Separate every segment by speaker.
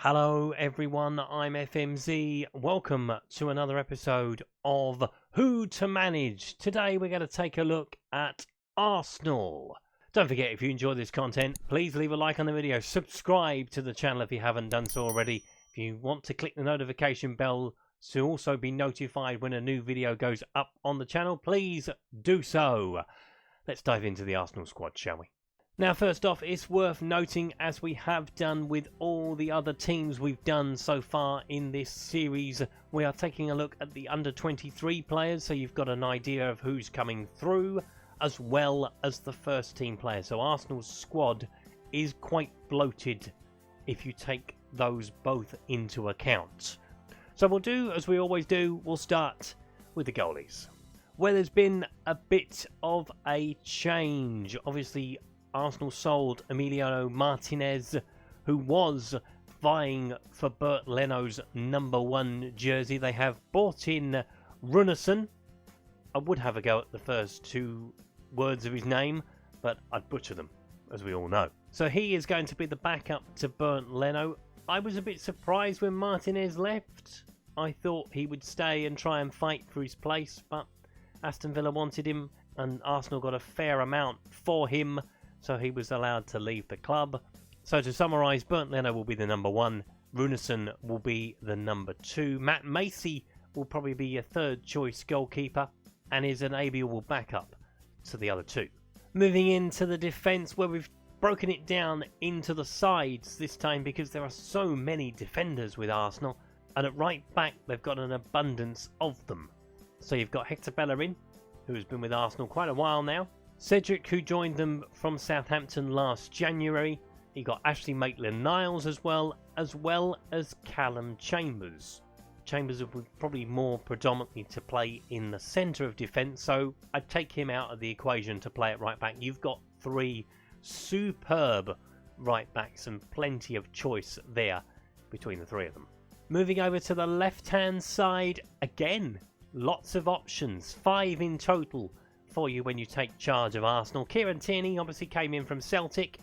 Speaker 1: Hello everyone, I'm FMZ. Welcome to another episode of Who to Manage. Today we're going to take a look at Arsenal. Don't forget, if you enjoy this content, please leave a like on the video. Subscribe to the channel if you haven't done so already. If you want to click the notification bell to also be notified when a new video goes up on the channel, please do so. Let's dive into the Arsenal squad, shall we? Now, first off, it's worth noting, as we have done with all the other teams we've done so far in this series, we are taking a look at the under-23 players, so you've got an idea of who's coming through, as well as the first team players. So Arsenal's squad is quite bloated if you take those both into account. So we'll do, as we always do, we'll start with the goalies, where there's been a bit of a change. Obviously, Arsenal sold Emiliano Martinez, who was vying for Bernd Leno's #1 jersey. They have bought in Runarsson. I would have a go at the first two words of his name, but I'd butcher them, as we all know. So he is going to be the backup to Bernd Leno. I was a bit surprised when Martinez left. I thought he would stay and try and fight for his place, but Aston Villa wanted him, and Arsenal got a fair amount for him, so he was allowed to leave the club. So to summarise, Bernd Leno will be the #1, Runarsson will be the #2, Matt Macey will probably be your third choice goalkeeper, and is an amiable backup to the other two. Moving into the defence, where we've broken it down into the sides this time because there are so many defenders with Arsenal, and at right back they've got an abundance of them. So you've got Hector Bellerin, who has been with Arsenal quite a while now, Cedric, who joined them from Southampton last January. You got Ashley Maitland-Niles as well as Callum Chambers. Chambers will probably more predominantly to play in the centre of defence, so I'd take him out of the equation to play at right back. You've got three superb right backs and plenty of choice there between the three of them. Moving over to the left-hand side, again, lots of options, 5 in total for you when you take charge of Arsenal. Kieran Tierney obviously came in from Celtic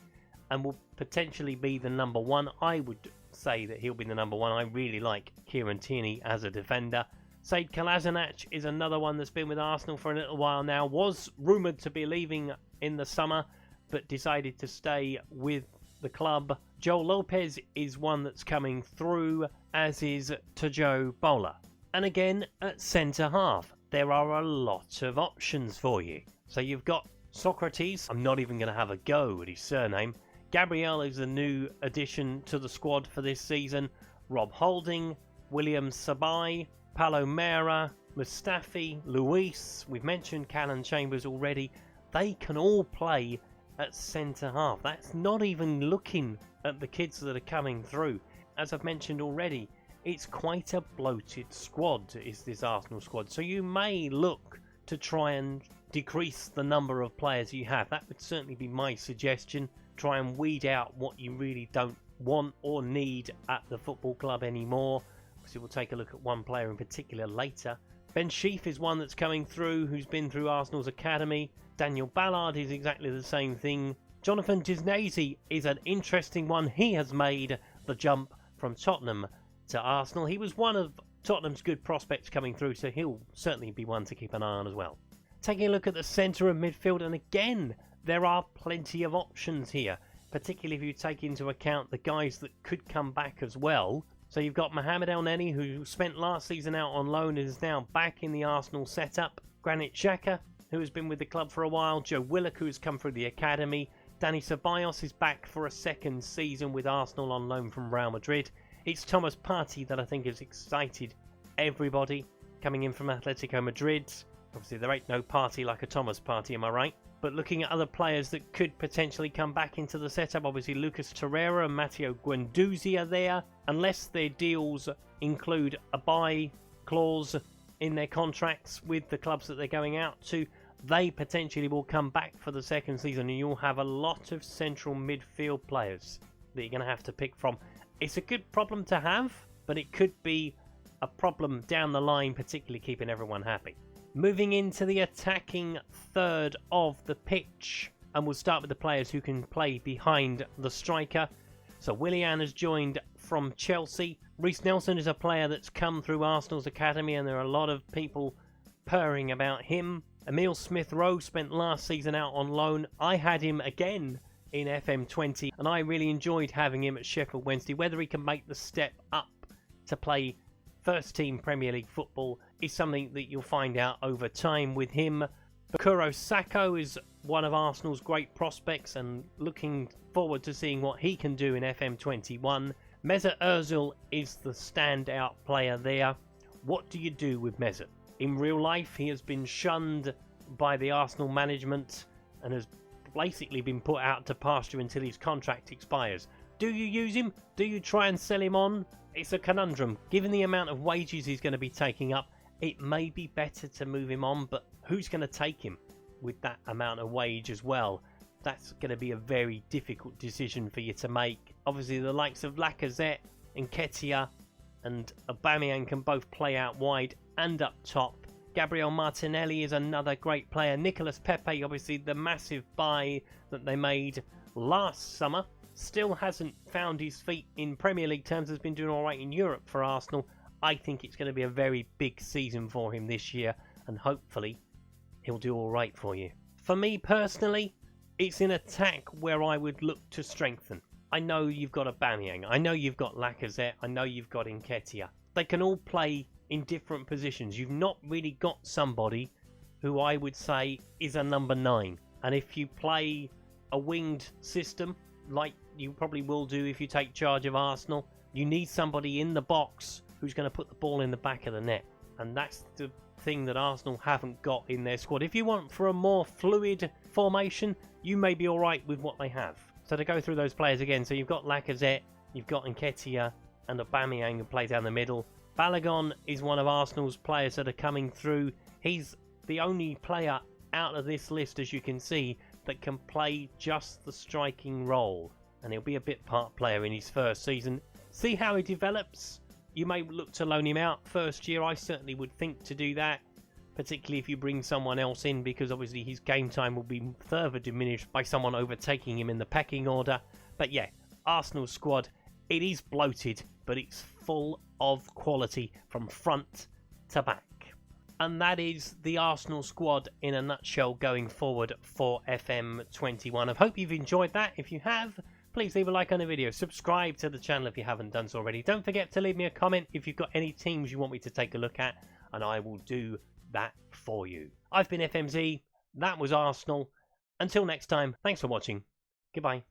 Speaker 1: and will potentially be the #1. I would say that he'll be the #1. I really like Kieran Tierney as a defender. Sead Kolasinac is another one that's been with Arsenal for a little while now. Was rumoured to be leaving in the summer, but decided to stay with the club. Joel Lopez is one that's coming through, as is Tojo Bola. And again, at centre-half, there are a lot of options for you. So you've got Socrates. I'm not even going to have a go at his surname. Gabriel is a new addition to the squad for this season. Rob Holding, William Sabai, Palomera, Mustafi, Luis. We've mentioned Callum Chambers already. They can all play at centre-half. That's not even looking at the kids that are coming through. As I've mentioned already, it's quite a bloated squad, is this Arsenal squad. So you may look to try and decrease the number of players you have. That would certainly be my suggestion. Try and weed out what you really don't want or need at the football club anymore. Obviously, we'll take a look at one player in particular later. Ben Sheaf is one that's coming through, who's been through Arsenal's academy. Daniel Ballard is exactly the same thing. Jonathan Gisnesi is an interesting one. He has made the jump from Tottenham to Arsenal. He was one of Tottenham's good prospects coming through, so he'll certainly be one to keep an eye on as well. Taking a look at the centre of midfield, and again, there are plenty of options here, particularly if you take into account the guys that could come back as well. So you've got Mohamed Elneny, who spent last season out on loan and is now back in the Arsenal setup. Granit Xhaka, who has been with the club for a while. Joe Willock, who has come through the academy. Dani Ceballos is back for a second season with Arsenal on loan from Real Madrid. It's Thomas Partey that I think has excited everybody, coming in from Atletico Madrid. Obviously, there ain't no party like a Thomas Partey, am I right? But looking at other players that could potentially come back into the setup, obviously Lucas Torreira and Matteo Guendouzi are there. Unless their deals include a buy clause in their contracts with the clubs that they're going out to, they potentially will come back for the second season, and you'll have a lot of central midfield players that you're going to have to pick from. It's a good problem to have, but it could be a problem down the line, particularly keeping everyone happy. Moving into the attacking third of the pitch, and we'll start with the players who can play behind the striker. So Willian has joined from Chelsea. Reece Nelson is a player that's come through Arsenal's academy, and there are a lot of people purring about him. Emile Smith-Rowe spent last season out on loan. I had him again in FM20, and I really enjoyed having him at Sheffield Wednesday. Whether he can make the step up to play first team Premier League football is something that you'll find out over time with him. Bukayo Saka is one of Arsenal's great prospects, and looking forward to seeing what he can do in FM21. Mesut Ozil is the standout player there. What do you do with Mesut? In real life, he has been shunned by the Arsenal management and has basically been put out to pasture until his contract expires. Do you use him? Do you try and sell him on? It's a conundrum. Given the amount of wages he's going to be taking up, it may be better to move him on, but who's going to take him with that amount of wage as well? That's going to be a very difficult decision for you to make. Obviously, the likes of Lacazette, Nketiah and Aubameyang can both play out wide and up top. Gabriel Martinelli is another great player. Nicolas Pepe, obviously the massive buy that they made last summer, still hasn't found his feet in Premier League terms, has been doing alright in Europe for Arsenal. I think it's going to be a very big season for him this year, and hopefully he'll do alright for you. For me personally, it's in attack where I would look to strengthen. I know you've got Aubameyang, I know you've got Lacazette, I know you've got Nketiah. They can all play in different positions. You've not really got somebody who I would say is a number 9. And if you play a winged system, like you probably will do if you take charge of Arsenal, you need somebody in the box who's going to put the ball in the back of the net. And that's the thing that Arsenal haven't got in their squad. If you want for a more fluid formation, you may be alright with what they have. So to go through those players again, so you've got Lacazette, you've got Nketiah and Aubameyang who play down the middle. Balogun is one of Arsenal's players that are coming through. He's the only player out of this list, as you can see, that can play just the striking role. And he'll be a bit part player in his first season. See how he develops. You may look to loan him out first year. I certainly would think to do that, particularly if you bring someone else in, because obviously his game time will be further diminished by someone overtaking him in the pecking order. But yeah, Arsenal's squad, it is bloated, but it's full of quality from front to back. And that is the Arsenal squad in a nutshell going forward for FM21. I hope you've enjoyed that. If you have, please leave a like on the video. Subscribe to the channel if you haven't done so already. Don't forget to leave me a comment if you've got any teams you want me to take a look at, and I will do that for you. I've been FMZ. That was Arsenal. Until next time, thanks for watching. Goodbye.